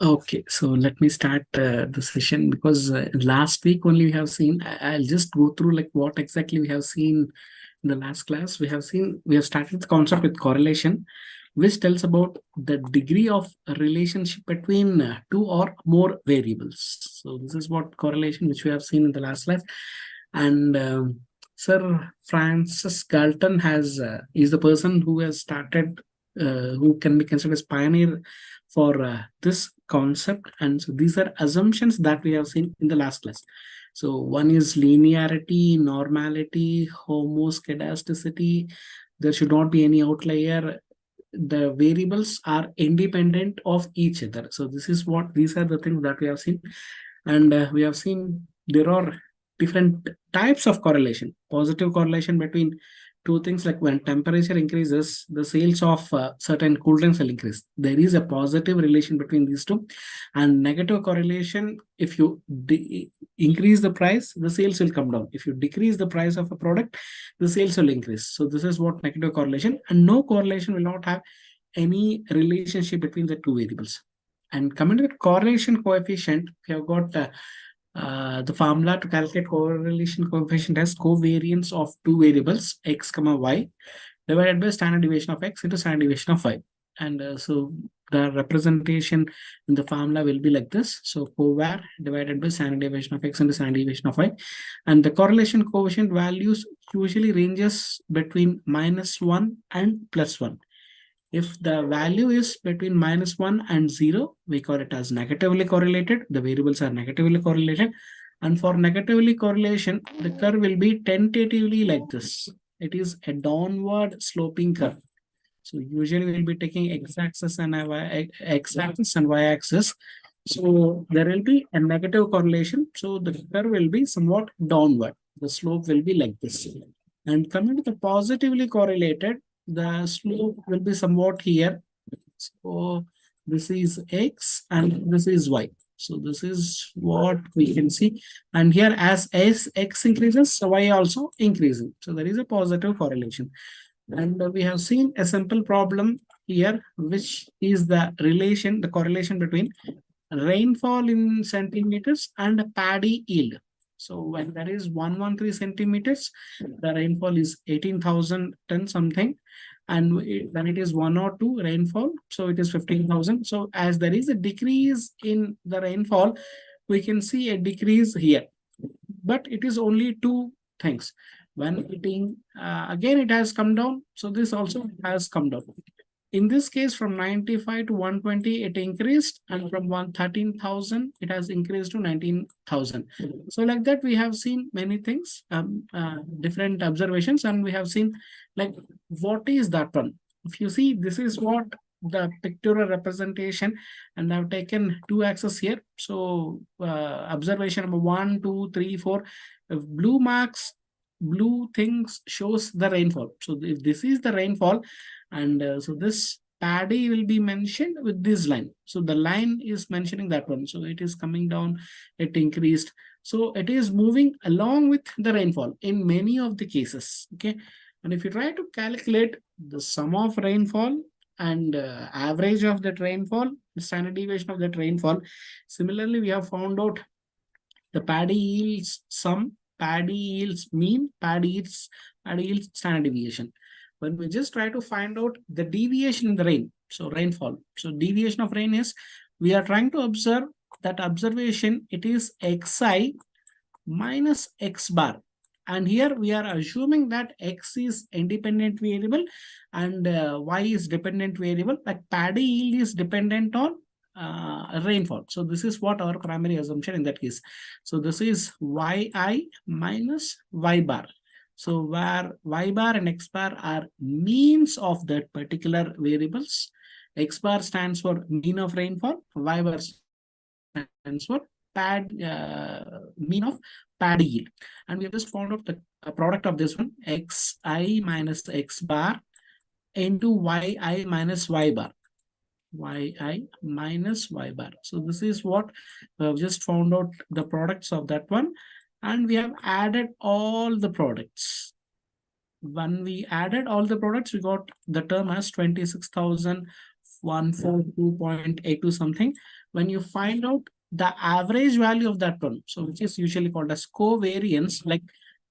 Okay, so let me start the session because last week only we have seen. I'll just go through like what exactly we have seen in the last class. We have started the concept with correlation, which tells about the degree of a relationship between two or more variables. So this is what correlation which we have seen in the last class, and Sir Francis Galton is the person who has started, who can be considered as pioneer for this concept. And so these are assumptions that we have seen in the last class. So one is linearity, normality, homoscedasticity. There should not be any outlier. The variables are independent of each other. So these are the things that we have seen. And we have seen there are different types of correlation. Positive correlation between two things, like when temperature increases, the sales of certain cool drinks will increase. There is a positive relation between these two. And negative correlation, if you increase the price, the sales will come down. If you decrease the price of a product, the sales will increase. So this is what negative correlation. And no correlation will not have any relationship between the two variables. And coming to the correlation coefficient, we have got the formula to calculate correlation coefficient as covariance of two variables x comma y divided by standard deviation of x into standard deviation of y. And so the representation in the formula will be like this. So covar divided by standard deviation of x into standard deviation of y. And the correlation coefficient values usually ranges between -1 and +1. If the value is between -1 and 0, we call it as negatively correlated. The variables are negatively correlated. And for negatively correlation, the curve will be tentatively like this. It is a downward sloping curve. So usually we'll be taking x-axis and x-axis and y-axis. So there will be a negative correlation. So the curve will be somewhat downward. The slope will be like this. And coming to the positively correlated, the slope will be somewhat here. So this is x and this is y. So this is what we can see. And here as x increases, y also increasing. So there is a positive correlation. And we have seen a simple problem here, which is the correlation between rainfall in centimeters and paddy yield. So when there is 113 centimeters, the rainfall is 18,000 ton something. And when it is 102 rainfall, so it is 15,000. So as there is a decrease in the rainfall, we can see a decrease here. But it is only two things. When again it has come down, so this also has come down. In this case, from 95 to 120, it increased, and from 113,000, it has increased to 19,000. So like that, we have seen many things, different observations, and we have seen like what is that one. If you see, this is what the pictorial representation, and I've taken two axes here. So observation number 1, 2, 3, 4, if blue things shows the rainfall. So if this is the rainfall, and so this paddy will be mentioned with this line. So the line is mentioning that one. So it is coming down, it increased. So it is moving along with the rainfall in many of the cases. Okay. And if you try to calculate the sum of rainfall and average of that rainfall, the standard deviation of that rainfall, similarly, we have found out the paddy yields sum, paddy yields mean, paddy yields standard deviation. When we just try to find out the deviation in the rain, so rainfall. So deviation of rain is, we are trying to observe that observation, it is xi minus x bar. And here we are assuming that x is independent variable and y is dependent variable, like paddy yield is dependent on rainfall. So this is what our primary assumption in that case. So this is yi minus y bar. So where y bar and x bar are means of that particular variables. X bar stands for mean of rainfall, y bar stands for mean of paddy yield. And we have just found out the product of this one, xi minus x bar into yi minus y bar. Yi minus y bar. So this is what we have just found out the products of that one. And we have added all the products. When we added all the products, we got the term as 142.82 something. When you find out the average value of that one, so which is usually called as covariance, like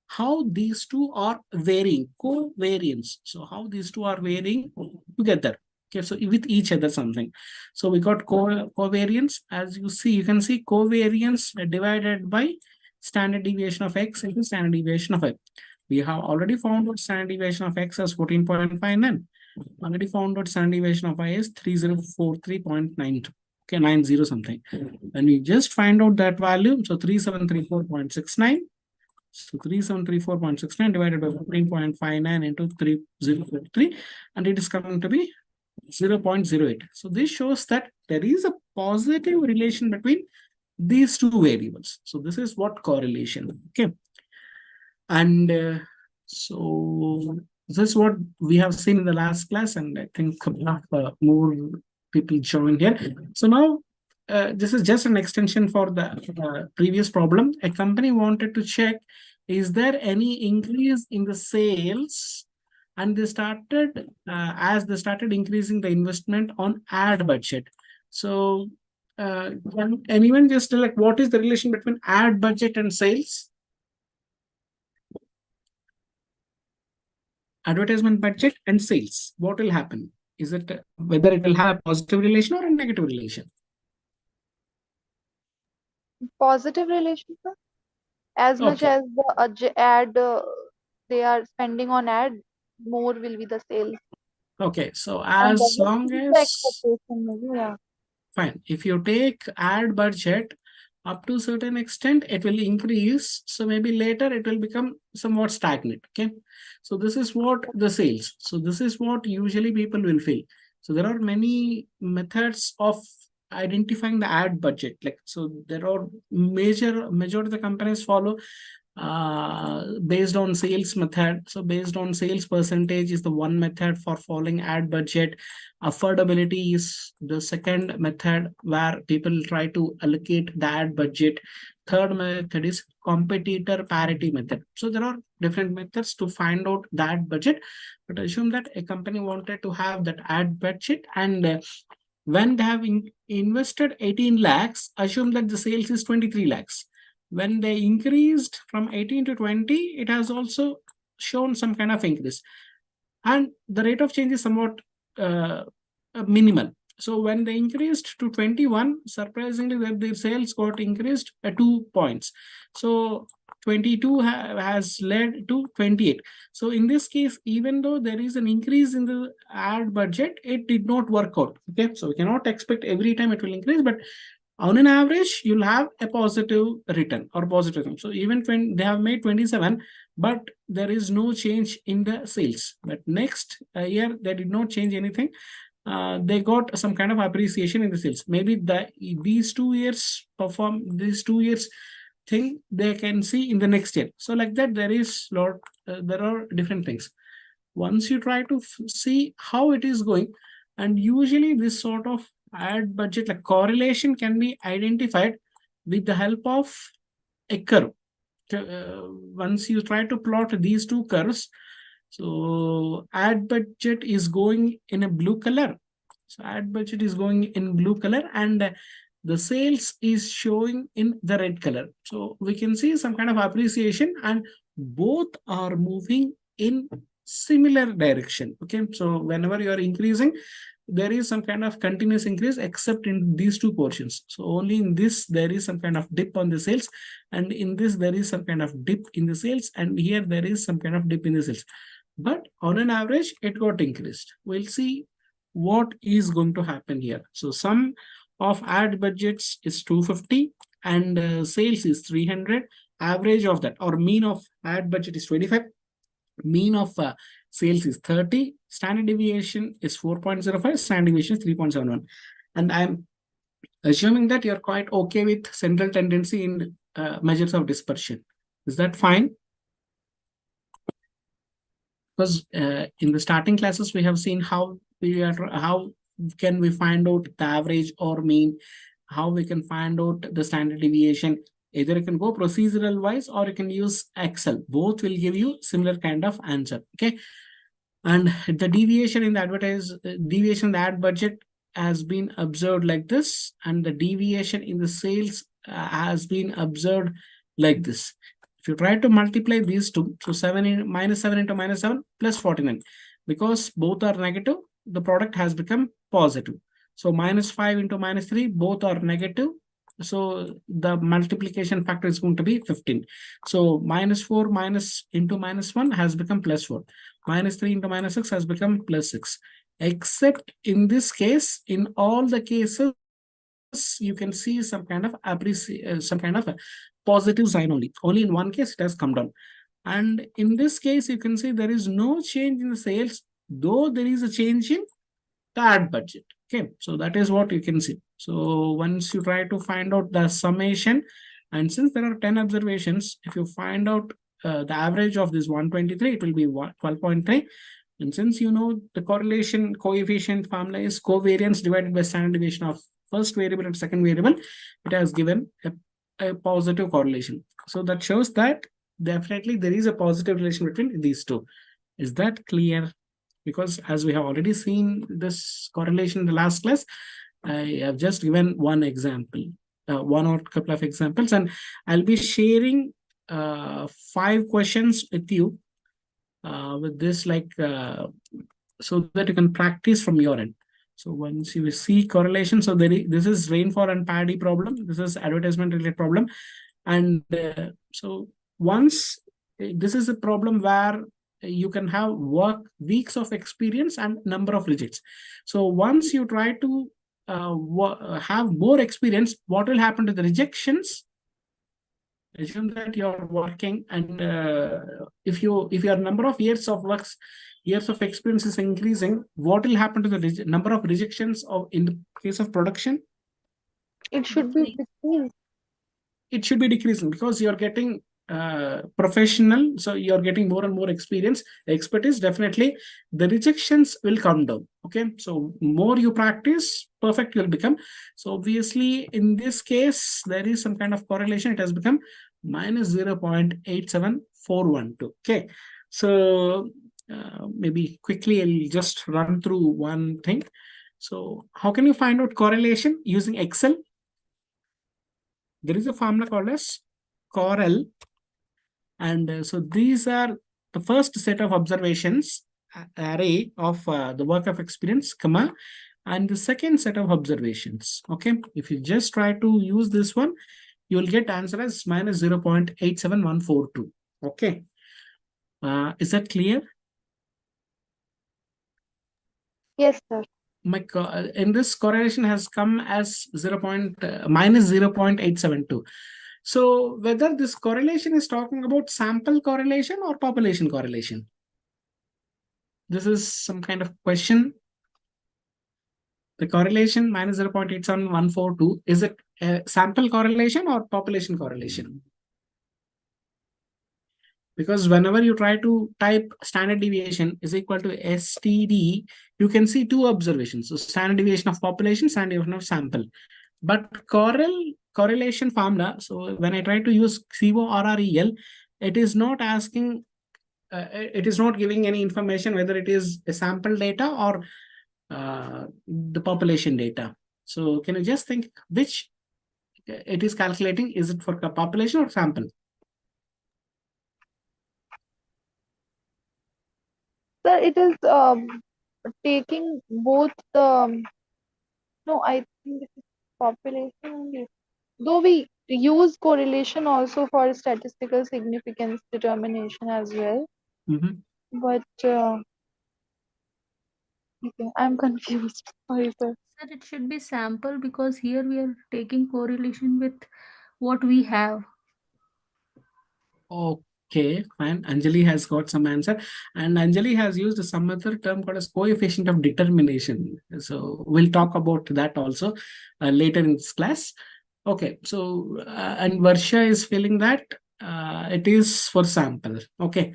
how these two are varying, covariance. So how these two are varying together. Okay, so with each other something. So we got covariance. As you see, you can see covariance divided by standard deviation of x into standard deviation of y. We have already found out standard deviation of x as 14.59. Already found out standard deviation of y is 3043.92. Okay, 90 something. And we just find out that value. So 3734.69. So 3734.69 divided by 14.59 into 3043, and it is coming to be 0.08. So this shows that there is a positive relation between these two variables. So this is what correlation. Okay. And so this is what we have seen in the last class, and I think a couple of more people joined here. So now this is just an extension for the previous problem. A company wanted to check, is there any increase in the sales? And they started, as they started increasing the investment on ad budget. So can anyone just tell, like, what is the relation between ad budget and sales? Advertisement budget and sales, what will happen? Is it whether it will have a positive relation or a negative relation? Positive relation, sir. As much Okay. as the ad they are spending on ad, more will be the sales. Okay. So And as that will long keep the as, expectation, maybe, yeah. fine, if you take ad budget up to a certain extent, it will increase. So maybe later it will become somewhat stagnant. Okay. So this is what the sales. So this is what usually people will feel. So there are many methods of identifying the ad budget. Like, so there are majority of the companies follow based on sales method. So based on sales percentage is the one method for following ad budget. Affordability is the second method where people try to allocate the ad budget. Third method is competitor parity method. So there are different methods to find out the ad budget, but assume that a company wanted to have that ad budget, and when they have invested 18 lakhs, assume that the sales is 23 lakhs. When they increased from 18 to 20, it has also shown some kind of increase. And the rate of change is somewhat minimal. So when they increased to 21, surprisingly, their sales got increased at 2 points. So 22 has led to 28. So in this case, even though there is an increase in the ad budget, it did not work out. Okay, so we cannot expect every time it will increase, but on an average, you'll have a positive return or positive return. So even when they have made 27, but there is no change in the sales. But next year, they did not change anything. They got some kind of appreciation in the sales. Maybe these 2 years thing they can see in the next year. So like that, there are different things. Once you try to see how it is going, and usually this sort of ad budget, like correlation, can be identified with the help of a curve. Once you try to plot these two curves, so ad budget is going in a blue color. So ad budget is going in blue color, and the sales is showing in the red color. So we can see some kind of appreciation, and both are moving in similar direction. Okay, so whenever you are increasing, there is some kind of continuous increase, except in these two portions. So only in this there is some kind of dip on the sales, and in this there is some kind of dip in the sales, and here there is some kind of dip in the sales. But on an average, it got increased. We'll see what is going to happen here. So sum of ad budgets is 250 and sales is 300. Average of that, or mean of ad budget, is 25. Mean of sales is 30. Standard deviation is 4.05. Standard deviation is 3.71. And I'm assuming that you're quite okay with central tendency in measures of dispersion. Is that fine? Because in the starting classes, we have seen how can we find out the average or mean, how we can find out the standard deviation. Either you can go procedural wise or you can use Excel. Both will give you similar kind of answer. Okay. And the deviation in the deviation in the ad budget has been observed like this, and the deviation in the sales has been observed like this. If you try to multiply these two, so 7 into minus 7 plus 49, because both are negative, the product has become positive. So minus 5 into minus 3, both are negative. So the multiplication factor is going to be 15. So minus 4 minus into minus 1 has become plus 4. Minus 3 into minus 6 has become plus 6. Except in this case, in all the cases, you can see some kind of some kind of a positive sign only. Only in one case it has come down. And in this case, you can see there is no change in the sales, though there is a change in the ad budget. Okay, so that is what you can see. So once you try to find out the summation, and since there are 10 observations, if you find out the average of this 123, it will be 12.3. And since you know the correlation coefficient formula is covariance divided by standard deviation of first variable and second variable, it has given a positive correlation. So that shows that definitely there is a positive relation between these two. Is that clear? Because as we have already seen this correlation in the last class, I have just given one example, one or couple of examples, and I'll be sharing 5 questions with you with this, so that you can practice from your end. So once you see correlation, so this is rainfall and paddy problem, this is advertisement related problem, and so once this is a problem where you can have weeks of experience and number of rejects. So once you try to have more experience, what will happen to the rejections? Assume that you're working, and if your number of years of experience is increasing, what will happen to the number of rejections in the case of production? It should be decreased. It should be decreasing because you're getting professional, so you're getting more and more experience, expertise. Definitely the rejections will come down. Okay, so more you practice, perfect you'll become. So obviously in this case there is some kind of correlation. It has become minus 0.87412. Okay, so maybe quickly I'll just run through one thing. So how can you find out correlation using Excel? There is a formula called as Corel. And so these are the first set of observations, array of the work of experience, comma, and the second set of observations. Okay, if you just try to use this one, you will get answer as minus 0.87142. Okay, is that clear? Yes, sir. In this correlation has come as minus 0.872. So whether this correlation is talking about sample correlation or population correlation? This is some kind of question. The correlation minus 0.87142, is it a sample correlation or population correlation? Because whenever you try to type standard deviation is equal to STD, you can see 2 observations. So standard deviation of population, standard deviation of sample. But correlation formula, so when I try to use CORREL, it is not asking, it is not giving any information whether it is a sample data or the population data. So can you just think which it is calculating? Is it for population or sample? Sir, it is taking both the. No, I think it is population only. Though we use correlation also for statistical significance determination as well. But okay, I'm confused. Sorry, sir. Sir, it should be sample because here we are taking correlation with what we have. Okay, fine. Anjali has got some answer, and Anjali has used some other term called as coefficient of determination. So we'll talk about that also later in this class. Okay, so and Varsha is feeling that it is for sample. Okay,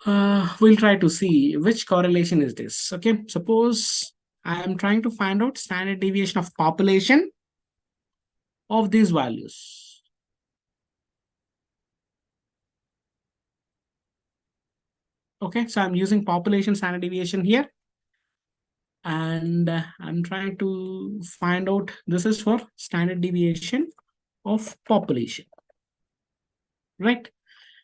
we'll try to see which correlation is this. Okay, suppose I am trying to find out standard deviation of population of these values. Okay, so I'm using population standard deviation here. And I'm trying to find out, this is for standard deviation of population, right?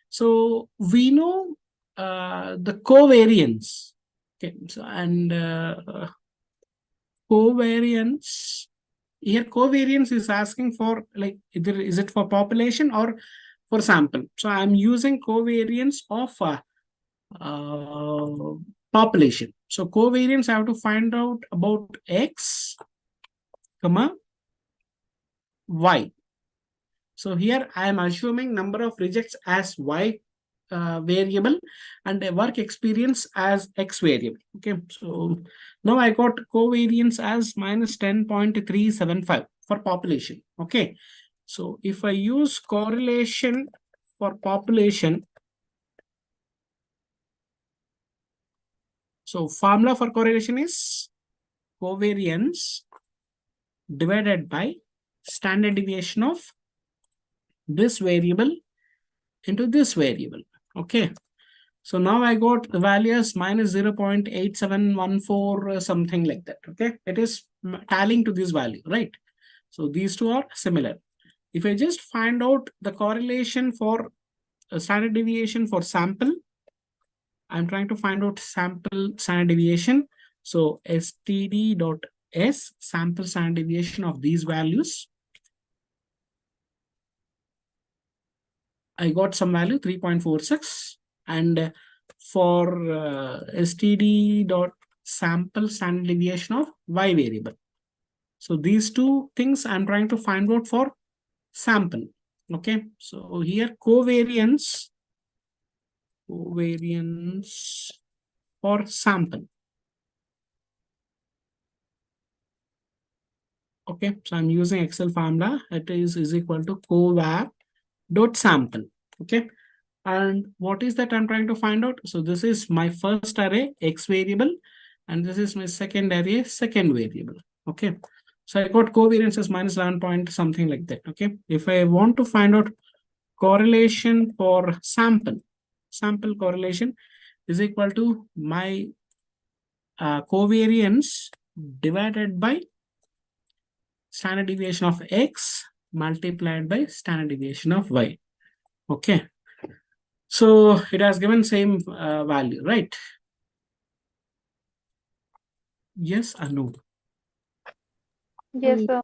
So we know the covariance. Okay, so and covariance here, covariance is asking for like either is it for population or for sample. So I'm using covariance of population. So covariance I have to find out about x, comma y. So here I am assuming number of rejects as y variable and a work experience as x variable. Okay, so now I got covariance as minus 10.375 for population. Okay, so if I use correlation for population, so formula for correlation is covariance divided by standard deviation of this variable into this variable. Okay, so now I got the values minus 0.8714 something like that. Okay, it is tallying to this value, right? So these two are similar. If I just find out the correlation for a standard deviation for sample, I'm trying to find out sample standard deviation. So std dot s sample standard deviation of these values. I got some value 3.46, and for std dot sample standard deviation of y variable. So these two things I'm trying to find out for sample. Okay, so here covariance for sample. Okay, so I'm using Excel formula. It is equal to covar dot sample. Okay, and what is that I'm trying to find out? So this is my first array x variable, and this is my second array second variable. Okay, so I got covariance as minus 11 point something like that. Okay, if I want to find out correlation for sample correlation is equal to my covariance divided by standard deviation of x multiplied by standard deviation of y. Okay, so it has given same value, right? Yes or no? Yes, sir.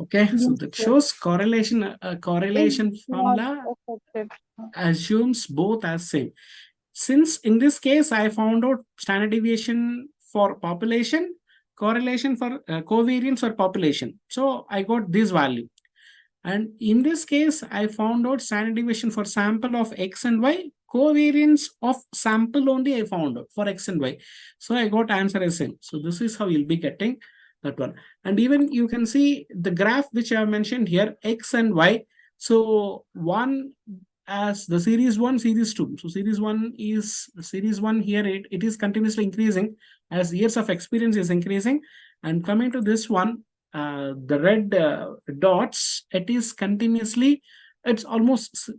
Okay, so Yes, that sir. shows correlation It's not formula affected. assumes both as same. Since in this case I found out standard deviation for population, correlation for covariance for population, so I got this value. And in this case, I found out standard deviation for sample of x and y, covariance of sample only I found out for x and y. So I got answer as same. So this is how you'll be getting that one. And even you can see the graph which I have mentioned here, x and y. So one as the series 1, series 2. So series 1 here, it is continuously increasing as years of experience is increasing. And coming to this one, the red dots, it is continuously, it's almost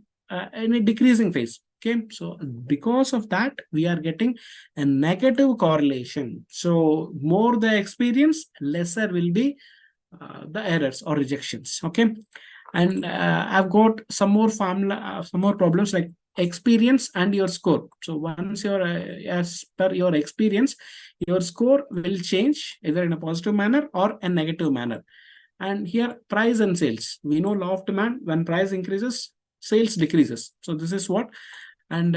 in a decreasing phase. Okay, so because of that, we are getting a negative correlation. So more the experience, lesser will be the errors or rejections. Okay, and I've got some more formula, some more problems like experience and your score. So once you're as per your experience, your score will change either in a positive manner or a negative manner. And here price and sales, we know law of demand, when price increases sales decreases. So this is what. And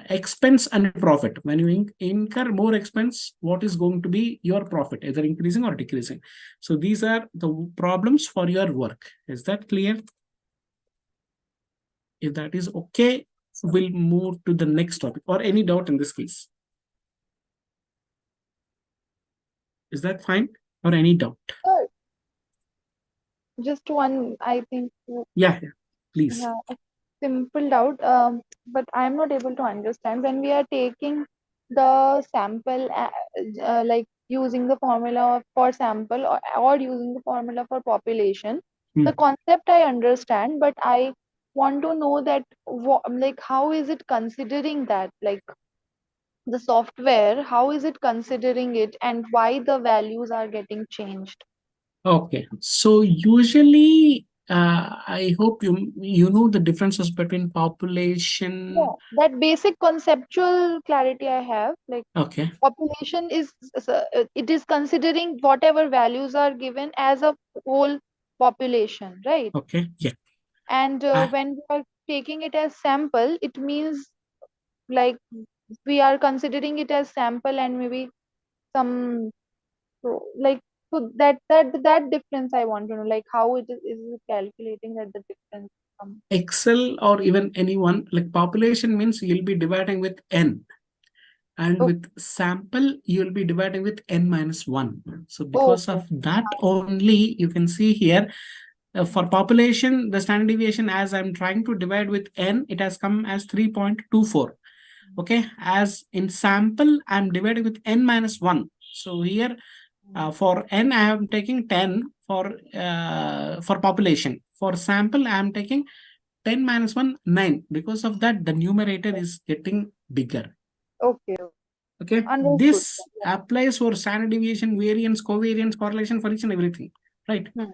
expense and profit, when you incur more expense, what is going to be your profit, either increasing or decreasing. So these are the problems for your work. Is that clear? If that is okay, we'll move to the next topic. Or any doubt in this case? Is that fine? Or any doubt? Sir, just one, I think, Yeah, please. yeah, a simple doubt. But I'm not able to understand when we are taking the sample, like using the formula for sample or using the formula for population. The concept I understand, but I want to know that like how is it considering that, like the software, how is it considering it and why the values are getting changed? Okay, so usually, I hope you know the differences between population. Yeah, that basic conceptual clarity I have, like Okay, population is it is considering whatever values are given as a whole population, right? okay, yeah. And Uh, when we are taking it as sample, it means like we are considering it as sample and maybe some, so like, so that difference I want to know, like how is it calculating that the difference comes. Excel or even anyone, like population means you'll be dividing with n, and Okay. with sample you'll be dividing with n minus 1. So because Okay. of that only, you can see here, for population, the standard deviation, as I'm trying to divide with n, it has come as 3.24. Okay, as in sample I'm dividing with n minus 1. So here, for n I am taking 10 for population. For sample I am taking 10 minus 1, 9. Because of that, the numerator is getting bigger. Okay. Okay, Understood. this applies for standard deviation, variance, covariance, correlation, for each and everything, right? Hmm.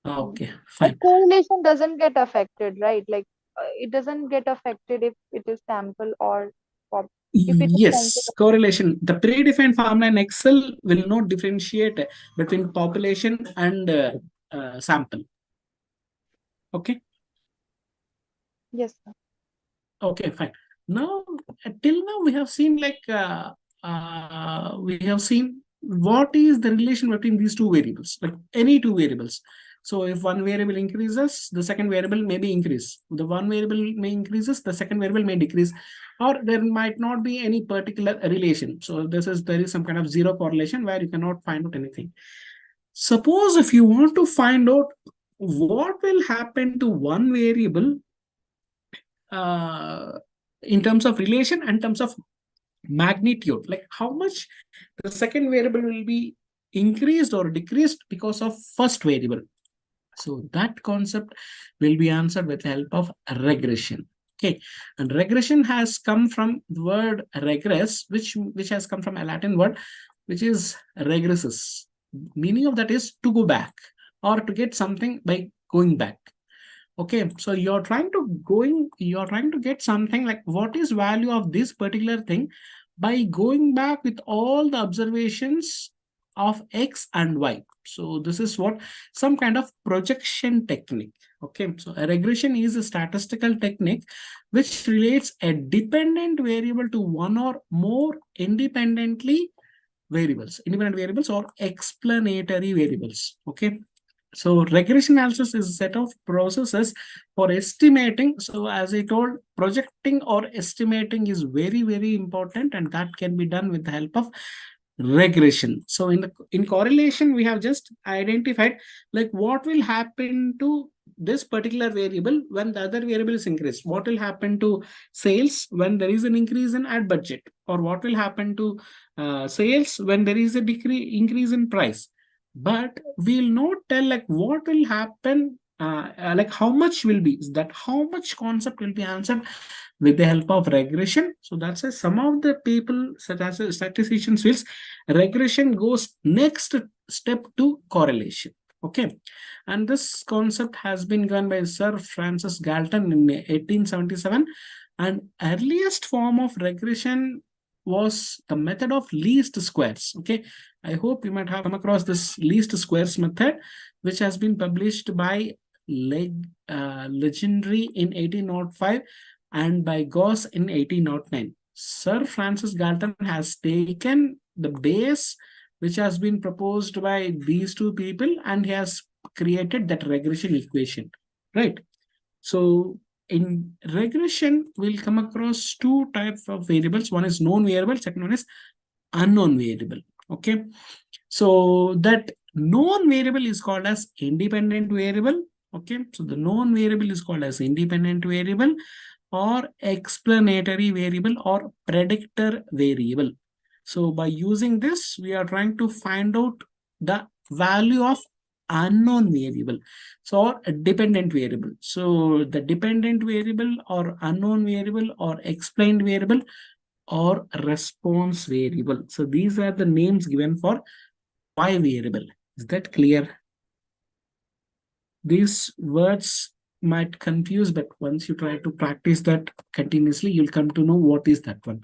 Hmm. Okay, But fine. correlation doesn't get affected, right? Like it doesn't get affected if it is sample or pop. If it is Yes, considered. correlation. The predefined formula in Excel will not differentiate between population and sample. Okay. Yes, sir. Okay, fine. Now, till now, we have seen we have seen what is the relation between these two variables, like any two variables. So if one variable increases, the second variable may be increase. The one variable may increases, the second variable may decrease, or there might not be any particular relation. So there is some kind of zero correlation where you cannot find out anything. Suppose if you want to find out what will happen to one variable uh, in terms of relation and terms of magnitude, like how much the second variable will be increased or decreased because of first variable. So that concept will be answered with the help of regression. Okay, and regression has come from the word regress, which has come from a Latin word, which is regressus. Meaning of that is to go back or to get something by going back. Okay, so you're trying to get something like what is value of this particular thing by going back with all the observations of x and y. So this is what some kind of projection technique. Okay, so a regression is a statistical technique which relates a dependent variable to one or more independent variables or explanatory variables. Okay, so regression analysis is a set of processes for estimating. So as I told, projecting or estimating is very, very important, and that can be done with the help of regression. So in correlation, we have just identified like what will happen to this particular variable when the other variable is increased. What will happen to sales when there is an increase in ad budget, or what will happen to sales when there is a increase in price. But we'll not tell like what will happen, like how much will be, that how much concept will be answered with the help of regression. So that's why some of the people, such as statisticians, feels regression goes next step to correlation. Okay, and this concept has been given by Sir Francis Galton in 1877, and earliest form of regression was the method of least squares. Okay, I hope you might have come across this least squares method, which has been published by Legendary in 1805 and by Gauss in 1809. Sir Francis Galton has taken the base which has been proposed by these two people, and he has created that regression equation, right? So in regression, we'll come across two types of variables. One is known variable, second one is unknown variable. Okay, so that known variable is called as independent variable. Okay, so the known variable is called as independent variable or explanatory variable or predictor variable. So by using this, we are trying to find out the value of unknown variable, so a dependent variable. So the dependent variable or unknown variable or explained variable or response variable. So these are the names given for y variable. Is that clear? These words might confuse, but once you try to practice that continuously, you'll come to know what is that one.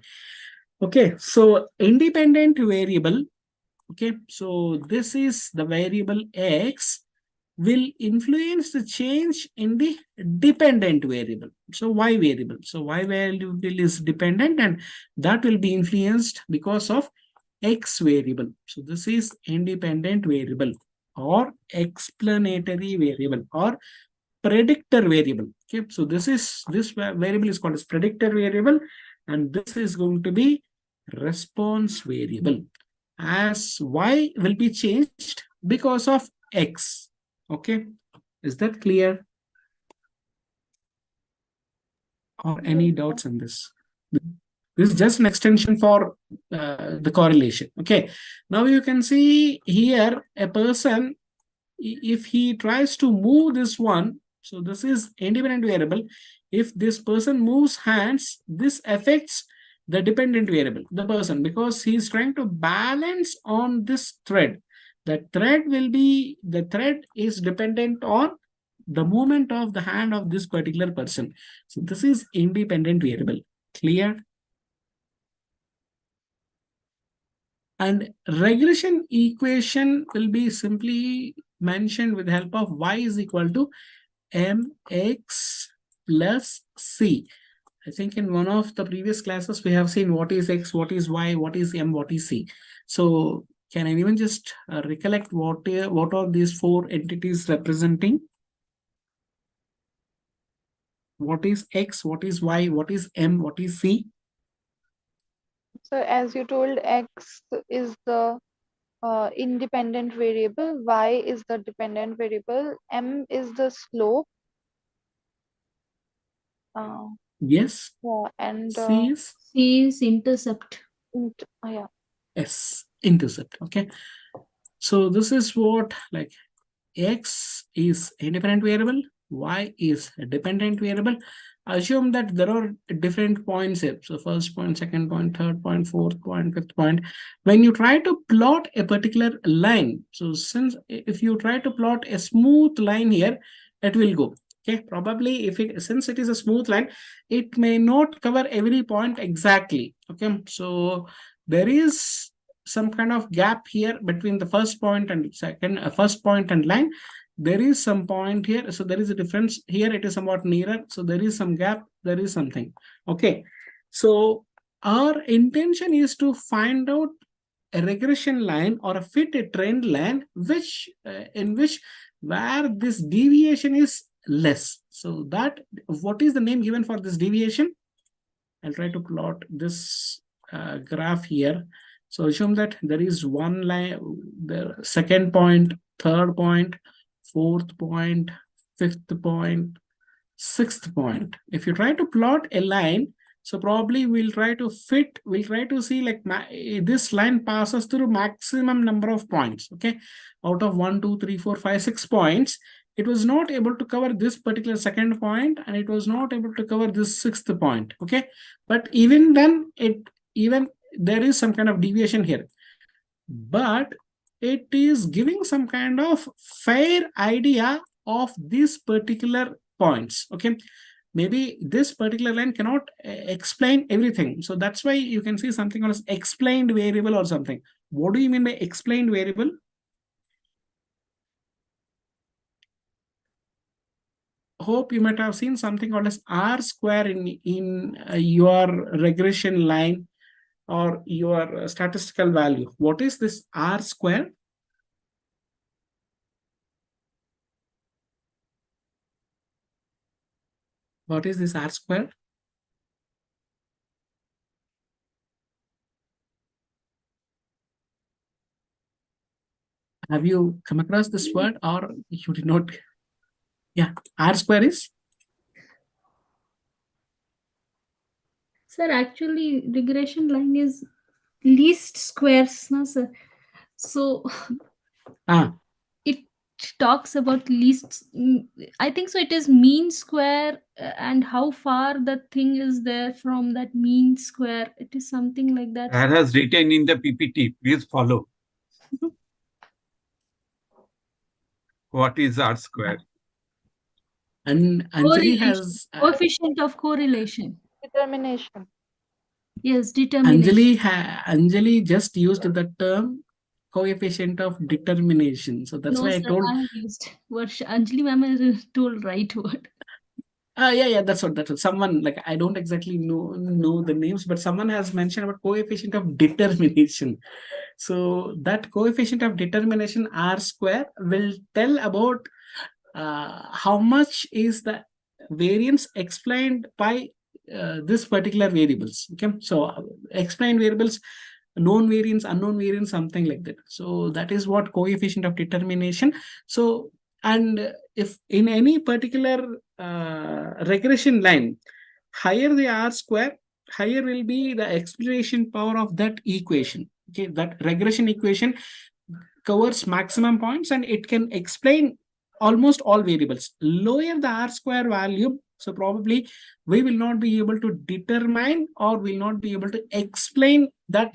Okay, so independent variable. Okay, so this is the variable x will influence the change in the dependent variable. So y variable. So y variable is dependent and that will be influenced because of x variable. So this is independent variable or explanatory variable or predictor variable. Okay, so this variable is called as predictor variable and this is going to be response variable as y will be changed because of x. Okay, is that clear? Or any doubts on this? This is just an extension for the correlation. Okay, now you can see here a person, if he tries to move this one, so this is independent variable. If this person moves hands, this affects the dependent variable, the person, because he is trying to balance on this thread. The thread is dependent on the movement of the hand of this particular person. So this is independent variable. Clear? And regression equation will be simply mentioned with the help of y is equal to mx plus c. I think in one of the previous classes, we have seen what is x, what is y, what is m, what is c. So can anyone just recollect what are these four entities representing? What is x, what is y, what is m, what is c? So as you told, x is the independent variable, y is the dependent variable, m is the slope. Yes. Yeah, and C is? C is intercept. yeah. S, intercept. Okay. So this is what, like, x is independent variable, y is a dependent variable. Assume that there are different points here. So first point, second point, third point, fourth point, fifth point. When you try to plot a particular line, so since if you try to plot a smooth line here, it will go. Okay, probably since it is a smooth line, it may not cover every point exactly. Okay, so there is some kind of gap here between the first point and first point and line. There is some point here, so there is a difference here. It is somewhat nearer, so there is some gap, there is something. Okay, so our intention is to find out a regression line or a fit a trend line which in which where this deviation is less. So that, what is the name given for this deviation? I'll try to plot this graph here. So assume that there is one line, the second point, third point, fourth point, fifth point, sixth point. If you try to plot a line, so probably we'll try to see like this line passes through maximum number of points. Okay, out of 1, 2, 3, 4, 5, 6 points, it was not able to cover this particular second point and it was not able to cover this sixth point. Okay, but even then even there is some kind of deviation here, but it is giving some kind of fair idea of these particular points. Okay, maybe this particular line cannot explain everything, so that's why you can see something called as explained variable or something. What do you mean by explained variable? Hope you might have seen something called as r square in your regression line or your statistical value. What is this r square? What is this r square? Have you come across this word or you did not? Yeah, r square is? Sir, actually, regression line is least squares, no, sir. So Ah, it talks about least, I think so it is mean square, and how far that thing is there from that mean square. It is something like that. That has written in the PPT. Please follow. What is R square? And Anjali has coefficient of correlation. Determination. Yes, determination. Anjali just used the term coefficient of determination. So that's No, why I sir, told. I have used what Anjali ma'am has told right word. Yeah, that's what. Someone, like, I don't exactly know the names, but someone has mentioned about coefficient of determination. So that coefficient of determination R square will tell about how much is the variance explained by this particular variables. Okay, so explained variables, known variance, unknown variance, something like that. So that is what coefficient of determination. So, and if in any particular regression line, higher the R square, higher will be the explanation power of that equation. Okay, that regression equation covers maximum points and it can explain almost all variables. Lower the R square value, so probably we will not be able to determine or will not be able to explain that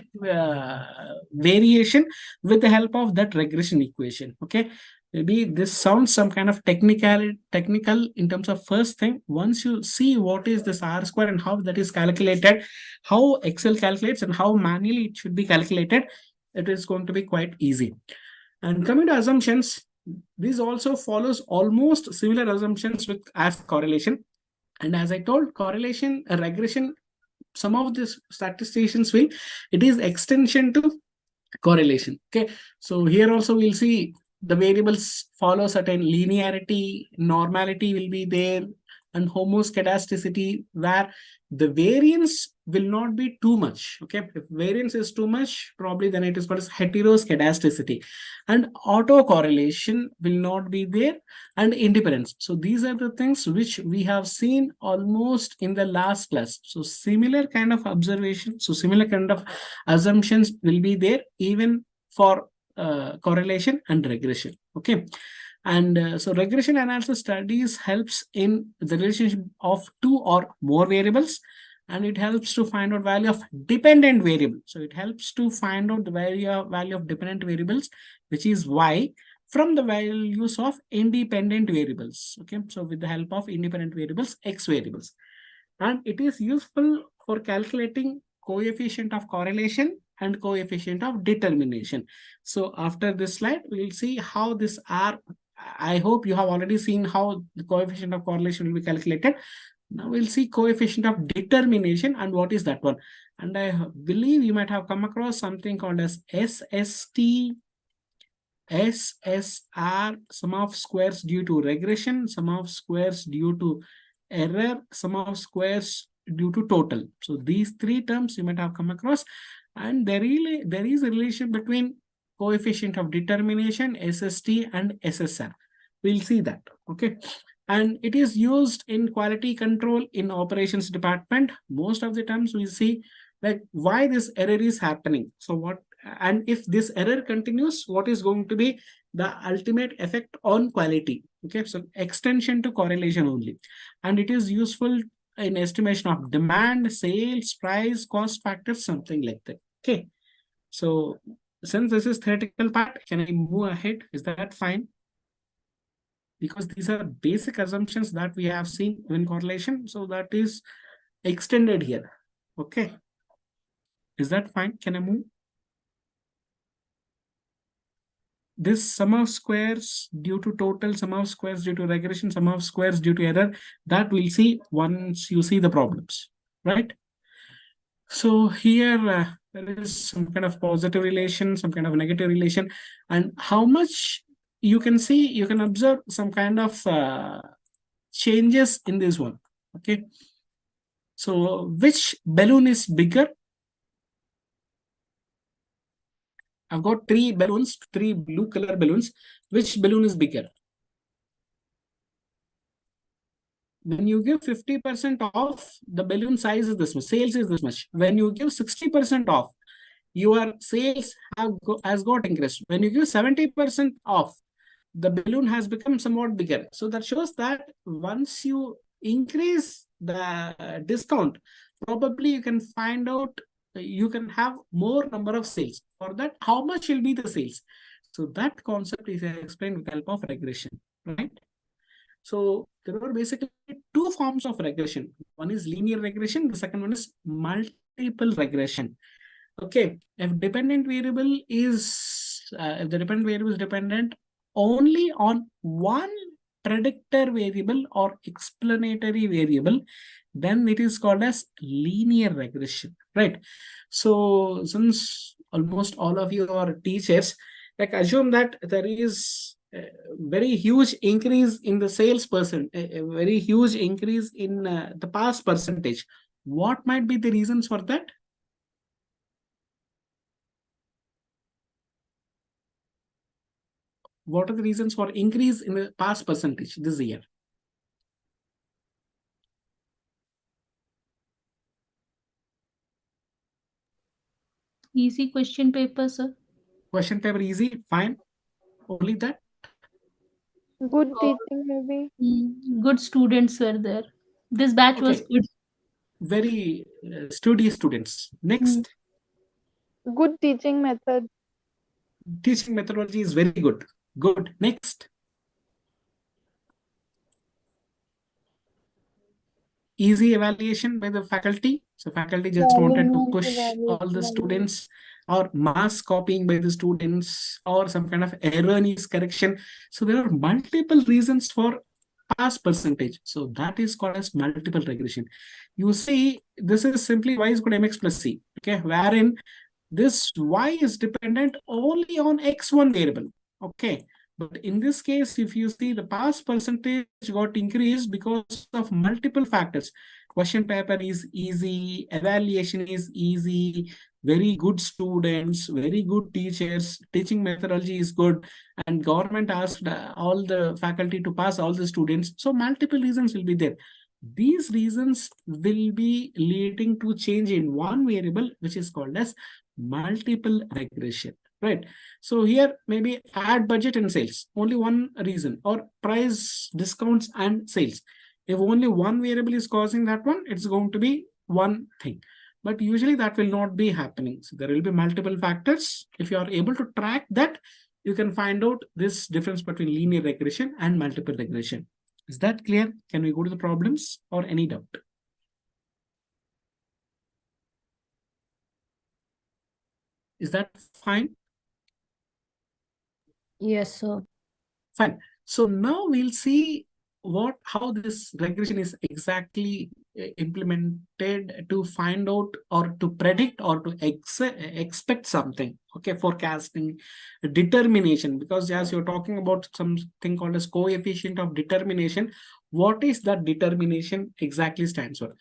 variation with the help of that regression equation. Okay, maybe this sounds some kind of technical in terms of first thing. Once you see what is this R square and how that is calculated, how Excel calculates and how manually it should be calculated, it is going to be quite easy. And coming to assumptions, this also follows almost similar assumptions with as correlation. And as I told, correlation, regression, some of these statisticians will, it is extension to correlation. Okay, so here also we'll see the variables follow certain linearity, normality will be there, and homoscedasticity, where the variance will not be too much. Okay, if variance is too much, probably then it is called as heteroscedasticity, and autocorrelation will not be there, and independence. So these are the things which we have seen almost in the last class. So similar kind of observation, so similar kind of assumptions will be there even for correlation and regression. Okay, and so regression analysis studies helps in the relationship of two or more variables, and it helps to find out value of dependent variable. So it helps to find out the value of dependent variables, which is y, from the values of independent variables. Okay, so with the help of independent variables, x variables, and it is useful for calculating coefficient of correlation and coefficient of determination. So after this slide, we will see how this R. I hope you have already seen how the coefficient of correlation will be calculated. Now we'll see coefficient of determination and what is that one. And I believe you might have come across something called as SST, SSR, sum of squares due to regression, sum of squares due to error, sum of squares due to total. So these three terms you might have come across, and there is a relation between coefficient of determination, SST, and SSR. We'll see that. Okay, and it is used in quality control in operations department. Most of the times we see like why this error is happening. So what, and if this error continues, what is going to be the ultimate effect on quality. Okay, so extension to correlation only, and it is useful in estimation of demand, sales, price, cost factors, something like that. Okay, so since this is theoretical part, can I move ahead? Is that fine? Because these are basic assumptions that we have seen in correlation, so that is extended here. Okay, is that fine? Can I move? This sum of squares due to total, sum of squares due to regression, sum of squares due to error, that we'll see once you see the problems, right? So here there is some kind of positive relation, some kind of negative relation, and how much you can see, you can observe some kind of changes in this one. Okay, so which balloon is bigger? I've got three balloons, three blue color balloons. Which balloon is bigger? When you give 50% off, the balloon size is this much, sales is this much. When you give 60% off, your sales has got increased. When you give 70% off, the balloon has become somewhat bigger. So that shows that once you increase the discount, probably you can find out, you can have more number of sales. For that, how much will be the sales? So that concept is explained with the help of regression, right? So there are basically two forms of regression. One is linear regression. The second one is multiple regression. Okay, if dependent variable is if the dependent variable is dependent only on one predictor variable or explanatory variable, then it is called as linear regression, right? So since almost all of you are teachers, like assume that there is a very huge increase in the sales percent, a very huge increase in the pass percentage. What might be the reasons for that? What are the reasons for increase in the pass percentage this year? Easy question paper, sir. Question paper easy, fine. Only that. Good teaching, maybe. Good students were there. This batch was Okay. good. Very studious students. Next, Good teaching method. teaching methodology is very good. Good. Next, easy evaluation by the faculty. So faculty just wanted to push all the students, or mass copying by the students, or some kind of erroneous correction. So there are multiple reasons for pass percentage. So that is called as multiple regression. You see, this is simply y is equal to mx plus c. Okay, wherein this y is dependent only on x1 variable. Okay, but in this case, if you see, the pass percentage got increased because of multiple factors. Question paper is easy, evaluation is easy, very good students, very good teachers, teaching methodology is good, and government asked all the faculty to pass all the students. So multiple reasons will be there. These reasons will be leading to change in one variable, which is called as multiple regression, right? So here maybe add budget and sales, only one reason, or price discounts and sales. If only one variable is causing that one, it's going to be one thing. But usually that will not be happening. So there will be multiple factors. If you are able to track that, you can find out this difference between linear regression and multiple regression. Is that clear? Can we go to the problems or any doubt? Is that fine? Yes, sir. Fine. So now we'll see how this regression is exactly implemented to find out or to predict or to expect something. Okay, forecasting, determination, because as you're talking about something called as coefficient of determination, what is that determination exactly stands for?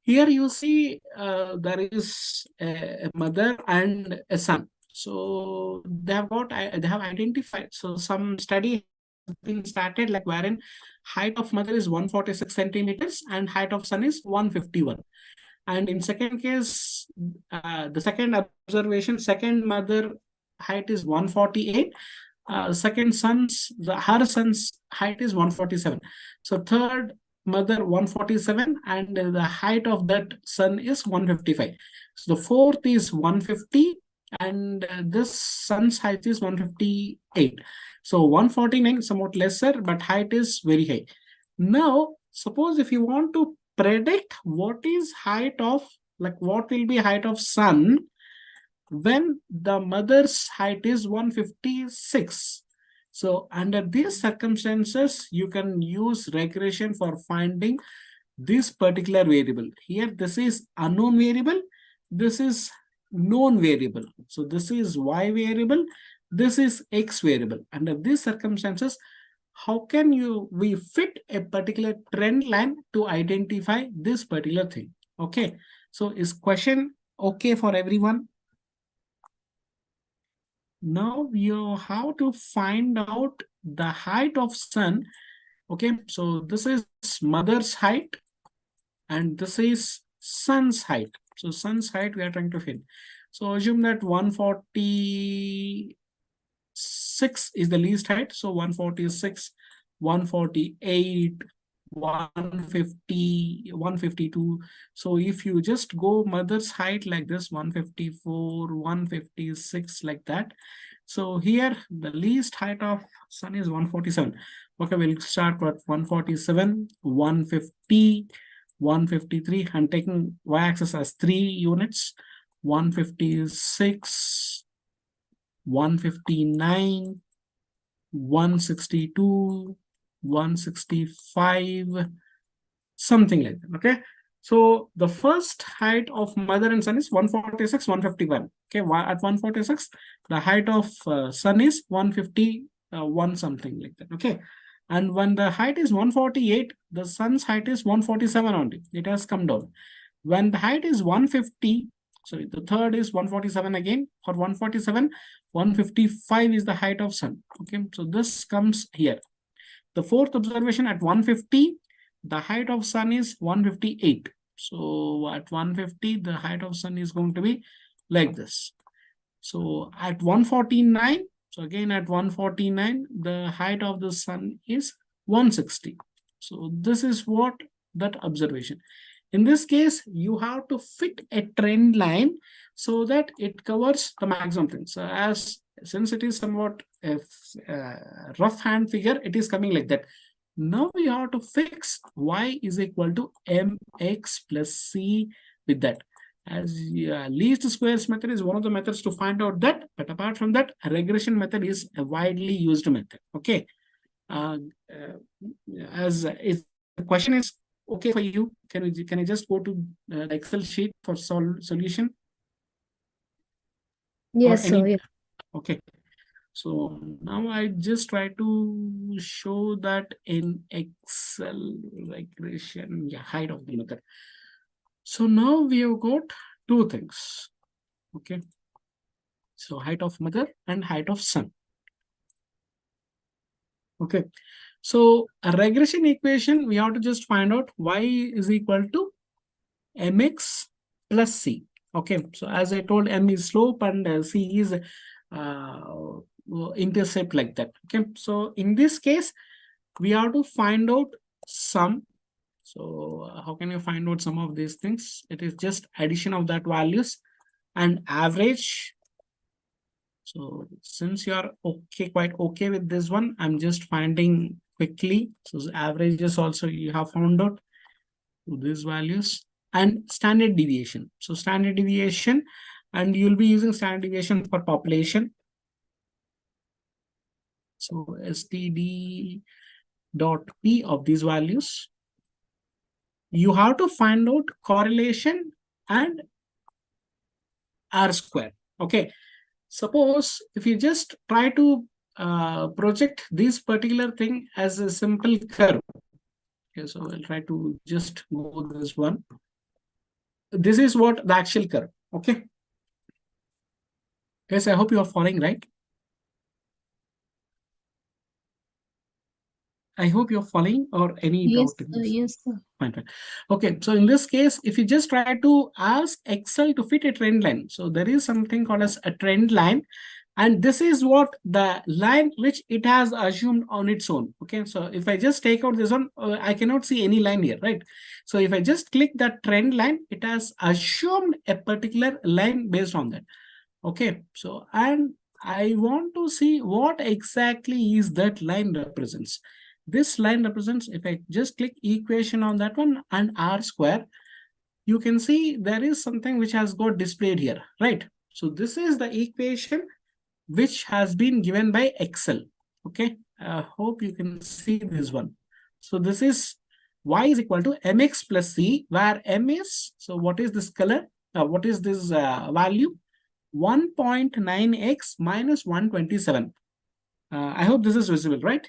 Here you see there is a mother and a son. So they have identified. So some study has been started, like wherein height of mother is 146 centimeters and height of son is 151. And in second case, the second observation, second mother height is 148. Her son's height is 147. So third mother 147 and the height of that son is 155. So the fourth is 150 and this son's height is 158. So 149 somewhat lesser, but height is very high. Now, suppose if you want to predict what is height of, like what will be height of son when the mother's height is 156. So under these circumstances, you can use regression for finding this particular variable. Here, this is unknown variable. This is known variable. So this is y variable. This is x variable. Under these circumstances, how can we fit a particular trend line to identify this particular thing? Okay. So is question okay for everyone? Now you have to find out the height of son. Okay, so this is mother's height and this is son's height. So son's height we are trying to find. So assume that 146 146 is the least height. So 146, 148, 150, 152. So if you just go mother's height like this, 154, 156, like that. So here the least height of sun is 147. Okay, we'll start with 147, 150, 153. I'm taking y-axis as 3 units. 156, 159, 162, 165, something like that. Okay, so the first height of mother and sun is 146, 151. Okay, at 146 the height of sun is 151, something like that. Okay, and when the height is 148, the sun's height is 147 only. It has come down. When the height is 150, so the third is 147 again. For 147, 155 is the height of sun. Okay, so this comes here. The fourth observation at 150, the height of sun is 158. So at 150, the height of sun is going to be like this. So at 149, so again at 149, the height of the sun is 160. So this is what that observation. In this case, you have to fit a trend line so that it covers the maximum thing. So since it is somewhat a rough hand figure, it is coming like that. Now we have to fix y is equal to mx plus c with that. As least squares method is one of the methods to find out that, but apart from that, a regression method is a widely used method. Okay, as if the question is okay for you, can you just go to the Excel sheet for solution? Yes, sir. Yeah. Okay, so now I just try to show that in Excel regression, height of the method. So now we have got two things. Okay, so height of mother and height of sun. Okay, so a regression equation, we have to just find out y is equal to mx plus c. Okay, so as I told, m is slope and c is intercept, like that. Okay, so in this case, we have to find out sum. So how can you find out some of these things? It is just addition of that values and average. So since you are quite okay with this one, I'm just finding quickly. So averages also you have found out to these values, and standard deviation. So standard deviation, and you'll be using standard deviation for population. So std dot p of these values. You have to find out correlation and R square. Okay. Suppose if you just try to project this particular thing as a simple curve. Okay, so I'll try to just go this one. This is what the actual curve. Okay. Yes, I hope you are following, right? I hope you're following, or any Yes, doubt in sir. this? Yes, sir. Fine. Okay, so in this case, if you just try to ask Excel to fit a trend line, so there is something called as a trend line, and this is what the line which it has assumed on its own. Okay, so if I just take out this one, I cannot see any line here, right? So if I just click that trend line, it has assumed a particular line based on that. Okay, so and I want to see what exactly is that line represents. This line represents, if I just click equation on that one and R square, you can see there is something which has got displayed here, right? So this is the equation which has been given by Excel. Okay, I hope you can see this one. So this is y is equal to mx plus c, where m is, so what is this color? What is this value? 1.9x minus 127. I hope this is visible, right?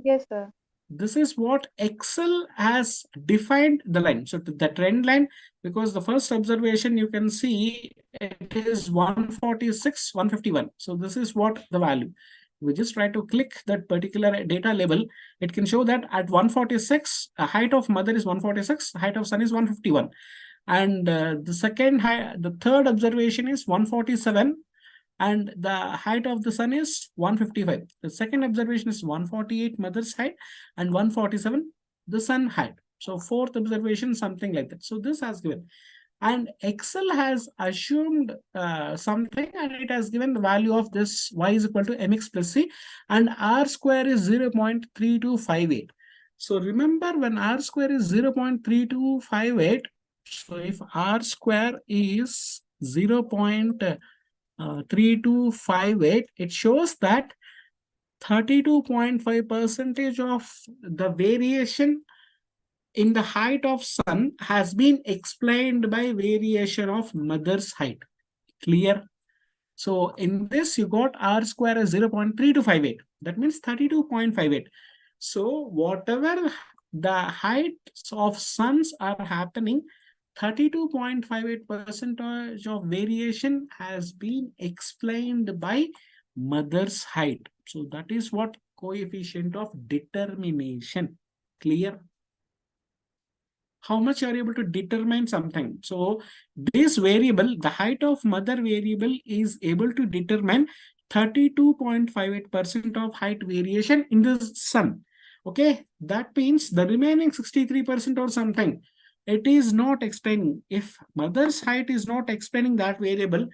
Yes, sir. This is what Excel has defined the line. So the trend line, because the first observation you can see it is 146, 151. So this is what the value. We just try to click that particular data label. It can show that at 146, the height of mother is 146, height of son is 151. And the third observation is 147. and the height of the sun is 155. The second observation is 148 mother's height and 147 the sun height. So fourth observation, something like that. So this has given. And Excel has assumed something, and it has given the value of this y is equal to mx plus c, and r square is 0.3258. So remember, when r square is 0.3258, so if r square is 0.3258, it shows that 32.5% of the variation in the height of sun has been explained by variation of mother's height. Clear? So in this, you got r square as 0.3258. That means 32.58. So whatever the heights of suns are happening, 32.58% of variation has been explained by mother's height. So that is what coefficient of determination. Clear? How much you are able to determine something. So this variable, the height of mother variable, is able to determine 32.58% of height variation in the sun. Okay, that means the remaining 63% or something, it is not explaining. If mother's height is not explaining that variable,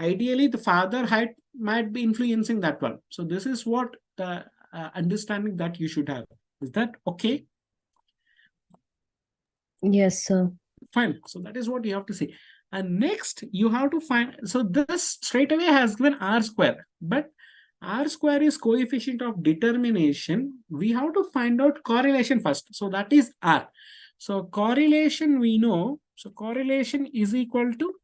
ideally the father height might be influencing that one. So this is what the understanding that you should have. Is that okay? Yes, sir. Fine. So that is what you have to see. And next you have to find, so this straight away has given r square, but r square is coefficient of determination. We have to find out correlation first. So that is r. So correlation we know. So correlation is equal to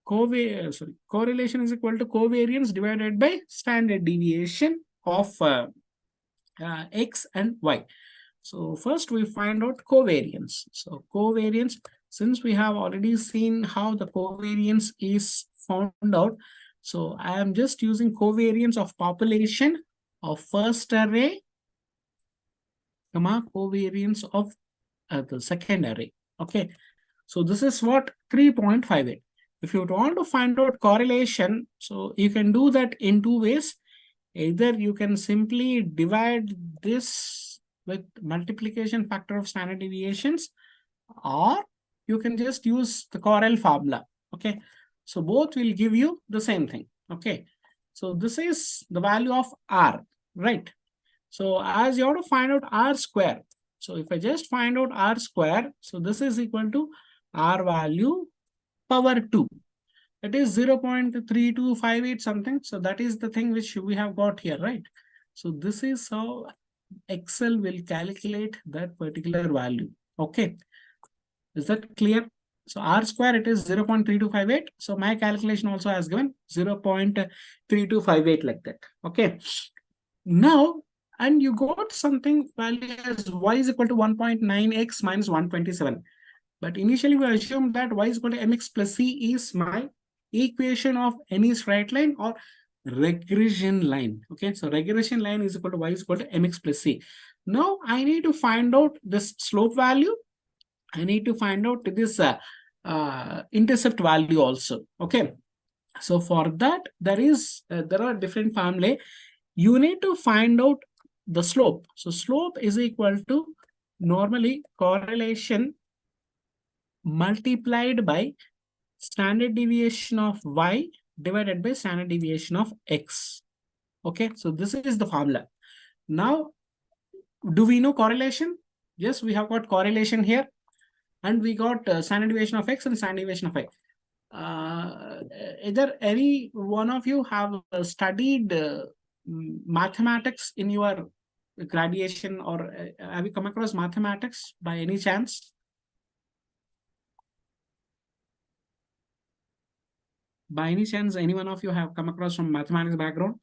correlation is equal to covariance divided by standard deviation of x and y. So first we find out covariance. So covariance, since we have already seen how the covariance is found out, so I am just using covariance of population of first array, comma, covariance of the second array. Okay, so this is what 3.58. If you want to find out correlation, so you can do that in two ways. Either you can simply divide this with multiplication factor of standard deviations, or you can just use the Correl formula. Okay, so both will give you the same thing. Okay, so this is the value of r, right? So as you have to find out r square, so if I just find out r square, so this is equal to r value power 2. It is 0.3258 something. So that is the thing which we have got here, right? So this is how Excel will calculate that particular value. Okay, is that clear? So r square, it is 0.3258. So my calculation also has given 0.3258 like that. Okay, now, and you got something value as y is equal to 1.9x minus 127. But initially we assumed that y is equal to mx plus c is my equation of any straight line or regression line. Okay, so regression line is equal to y is equal to mx plus c. Now I need to find out this slope value. I need to find out this intercept value also. Okay, so for that there are different formulae. You need to find out the slope. So slope is equal to normally correlation multiplied by standard deviation of y divided by standard deviation of x. Okay, so this is the formula. Now, do we know correlation? Yes, we have got correlation here, and we got standard deviation of x and standard deviation of y. Either any one of you have studied mathematics in your graduation, or have you come across mathematics by any chance? By any chance, any one of you have come across from mathematics background?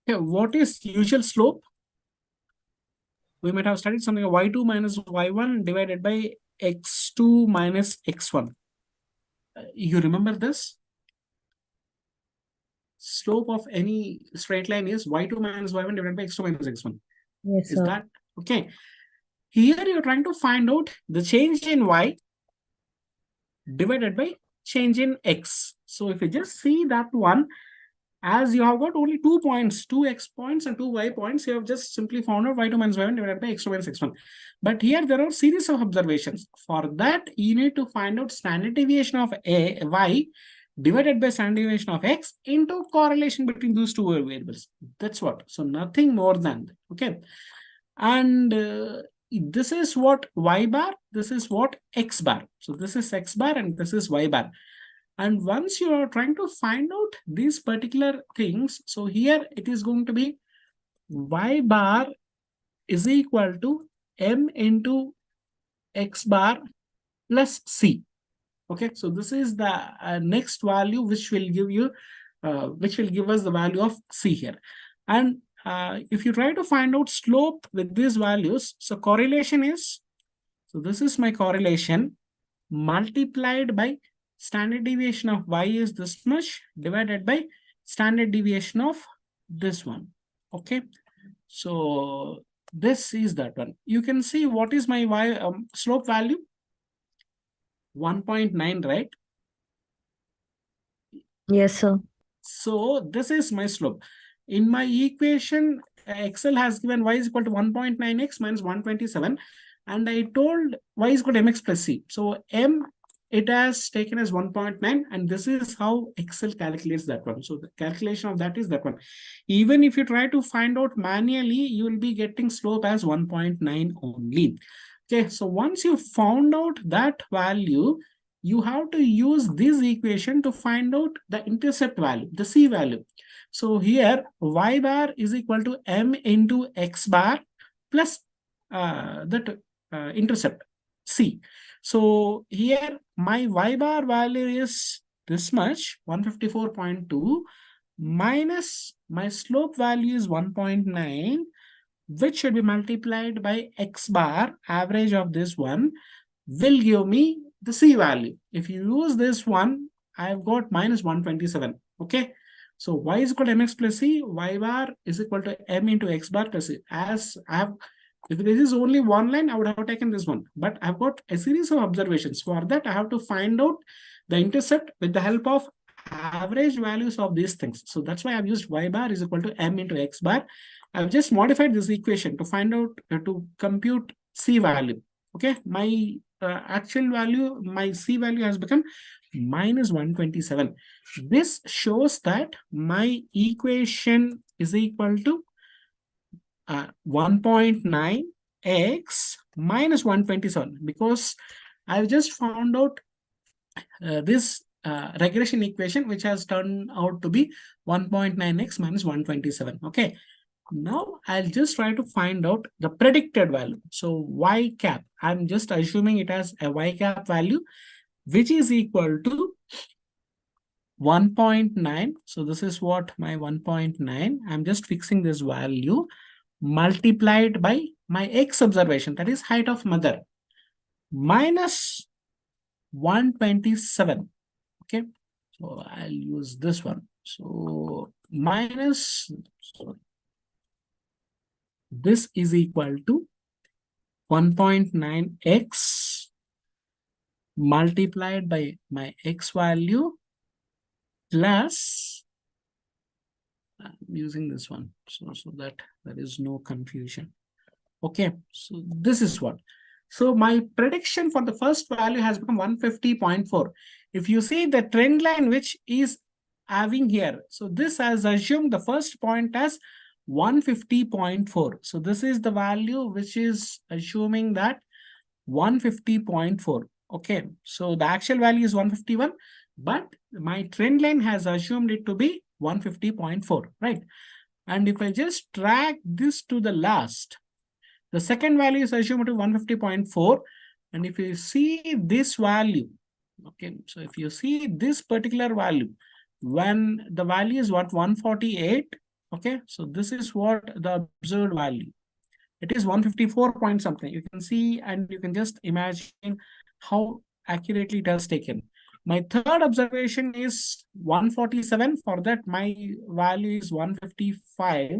Okay, what is usual slope? We might have studied something like y2 minus y1 divided by x2 minus x1. You remember this? Slope of any straight line is y2 minus y1 divided by x2 minus x1. Yes, Is sir. that okay? Here you're trying to find out the change in y divided by change in x. So if you just see that one, as you have got only 2 points, 2 x points and 2 y points, you have just simply found out y2 minus y1 divided by x2 minus x1. But here there are series of observations. For that, you need to find out standard deviation of y divided by standard deviation of x into correlation between those two variables. That's what. So nothing more than that. Okay. And this is what y bar, this is what x bar. So this is x bar and this is y bar. And once you are trying to find out these particular things, so here it is going to be y bar is equal to m into x bar plus c. Okay, so this is the next value which will give you, which will give us the value of c here. And if you try to find out slope with these values, so correlation is, so this is my correlation multiplied by standard deviation of y is this much divided by standard deviation of this one. Okay, so this is that one. You can see what is my y slope value, 1.9, right? Yes, sir. So this is my slope. In my equation, Excel has given y is equal to 1.9x minus 127, and I told y is equal to mx plus c. So m, it has taken as 1.9, and this is how Excel calculates that one. So the calculation of that is that one. Even if you try to find out manually, you will be getting slope as 1.9 only. Okay, so once you found out that value, you have to use this equation to find out the intercept value, the c value. So here y bar is equal to m into x bar plus that intercept c. So here my y bar value is this much, 154.2, minus my slope value is 1.9, which should be multiplied by x bar, average of this one, will give me the c value. If you use this one, I've got minus 127. Okay. So y is equal to mx plus c, y bar is equal to m into x bar plus c. As I have, if this is only one line, I would have taken this one. But I've got a series of observations. For that, I have to find out the intercept with the help of average values of these things. So that's why I've used y bar is equal to m into x bar. I've just modified this equation to find out, to compute c value. Okay, my actual value, my c value has become minus 127. This shows that my equation is equal to 1.9x minus 127, because I've just found out this regression equation, which has turned out to be 1.9x minus 127. Okay. Now I'll just try to find out the predicted value. So y cap, I'm just assuming it has a y cap value, which is equal to 1.9. So this is what my 1.9. I'm just fixing this value multiplied by my x observation, that is height of mother, minus 127. Okay. So I'll use this one. So minus, sorry, this is equal to 1.9x multiplied by my x value plus, I'm using this one so that there is no confusion. Okay, so this is what. So my prediction for the first value has become 150.4. If you see the trend line which is having here, so this has assumed the first point as 150.4. So this is the value which is assuming that 150.4. Okay, so the actual value is 151, but my trend line has assumed it to be 150.4, right? And if I just drag this to the last, the second value is assumed to be 150.4. And if you see this value, okay, so if you see this particular value, when the value is what, 148, okay, so this is what the observed value. It is 154 point something. You can see and you can just imagine how accurately it has taken. My third observation is 147. For that, my value is 155.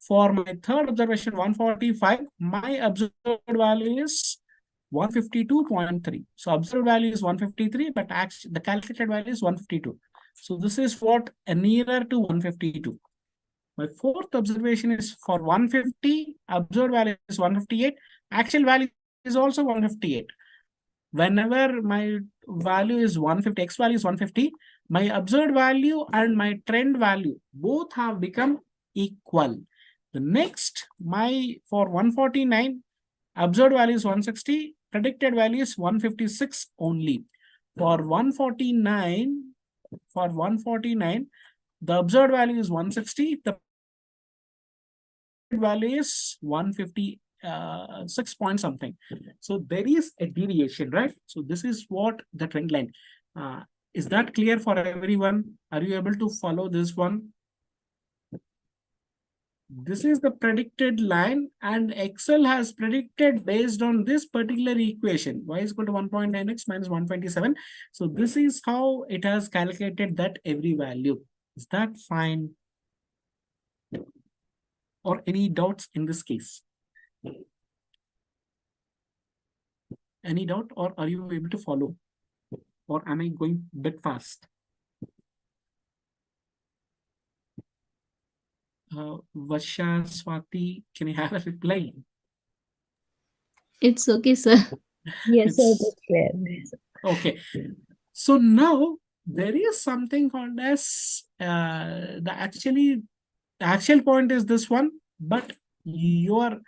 For my third observation, 145, my observed value is 152.3. So observed value is 153, but actually the calculated value is 152. So this is what nearer to 152. My fourth observation is for 150, observed value is 158, actual value is also 158. Whenever my value is 150, x value is 150, my observed value and my trend value both have become equal. The next, for 149, observed value is 160, predicted value is 156 only. For 149, the observed value is 160, the value is 156 point something. So there is a deviation, right? So this is what the trend line. Is that clear for everyone? Are you able to follow this one? This is the predicted line, and Excel has predicted based on this particular equation, y is equal to 1.9x minus 127. So this is how it has calculated that every value. Is that fine? Or any doubts in this case? Any doubt, or are you able to follow? Or am I going a bit fast? Vasha, Swati, can I have a reply? It's okay, sir. Yes, sir, It's- it's clear. Okay. So now there is something called as the actual point is this one, but your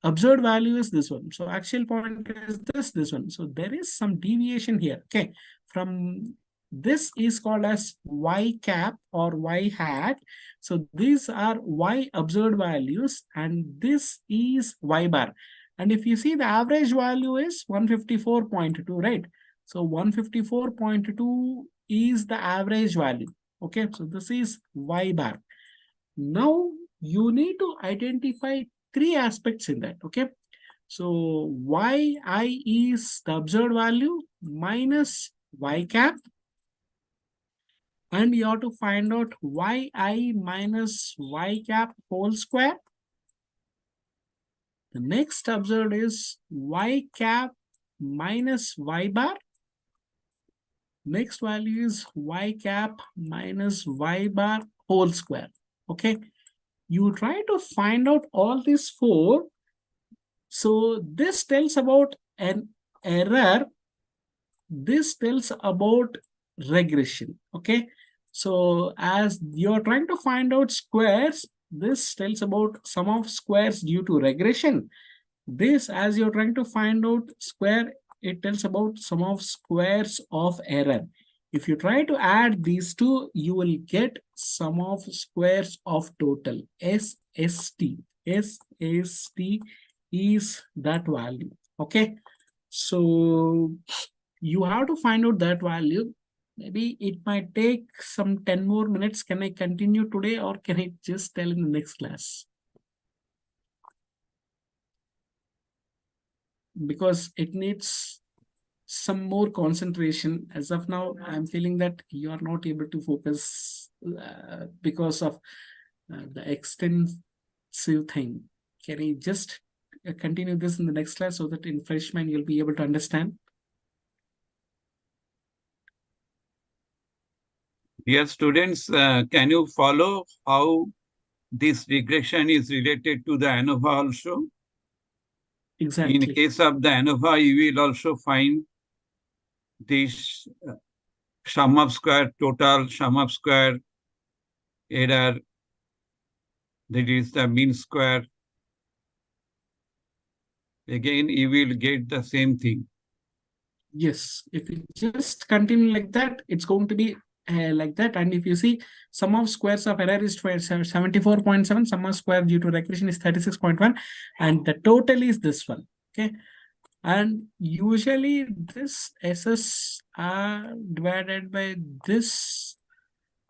observed value is this one. So actual point is this one. So there is some deviation here. Okay. From this is called as y cap or y hat. So these are y observed values, and this is y bar. And if you see, the average value is 154.2, right? So 154.2 is the average value. Okay, so this is y bar. Now you need to identify three aspects in that. Okay, so yi is the observed value minus y cap, and you have to find out yi minus y cap whole square. The next observed is y cap minus y bar. Next value is y cap minus y bar whole square. Okay, you try to find out all these four. So this tells about an error. This tells about regression. Okay, so as you're trying to find out squares, this tells about sum of squares due to regression. This, as you're trying to find out square, it tells about sum of squares of error. If you try to add these two, you will get sum of squares of total. SST. SST is that value. Okay, so you have to find out that value. Maybe it might take some 10 more minutes. Can I continue today, or can I just tell in the next class? Because it needs some more concentration. As of now, I'm feeling that you are not able to focus because of the extensive thing. Can I just continue this in the next class so that in freshman you'll be able to understand? Dear students, can you follow how this regression is related to the ANOVA also? Exactly. In case of the ANOVA, you will also find this sum of square, total sum of square, error, that is the mean square. Again, you will get the same thing. Yes, if you just continue like that, it's going to be like that. And if you see, sum of squares of error is 74.7, sum of square due to regression is 36.1, and the total is this one. Okay, and usually this SS divided by this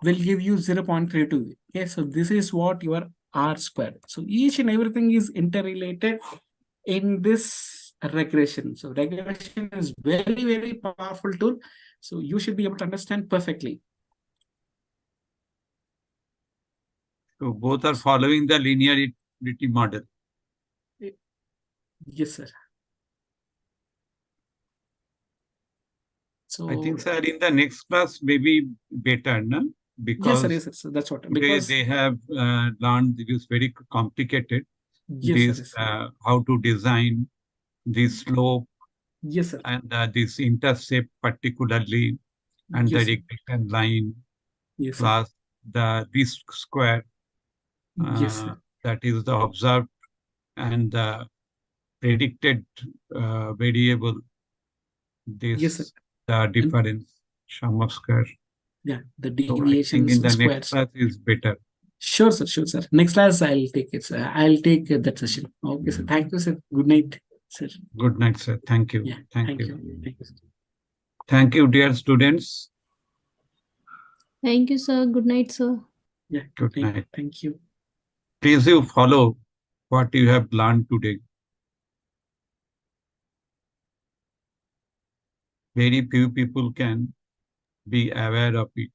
will give you 0.32. Okay, so this is what your R squared. So each and everything is interrelated in this regression. So regression is very, very powerful tool. So you should be able to understand perfectly. So both are following the linearity model. Yes, sir. So I think, sir, in the next class, maybe better, no? yes, sir, Because yes, sir. So that's what, today because they have learned it is very complicated. yes, sir, This yes, sir. how to design this slope Yes, sir. and this intercept particularly, and the Yes, sir. regression line Yes, sir. plus the risk square, Yes, sir. that is the observed and the predicted variable, Yes, sir. this the And difference sum of square. yeah, the So I think in deviations, the next squares. class is better. Sure, sir. Sure, sir. Next class, I'll take it, sir. I'll take that session. Okay, sir. Thank you, sir. Good night, sir. Good night, sir. Thank you. Yeah. Thank Thank you. you. Thank you, sir. Thank you, dear students. Thank you, sir. Good night, sir. Yeah. Good night. Thank you. Please you follow what you have learned today. Very few people can be aware of it.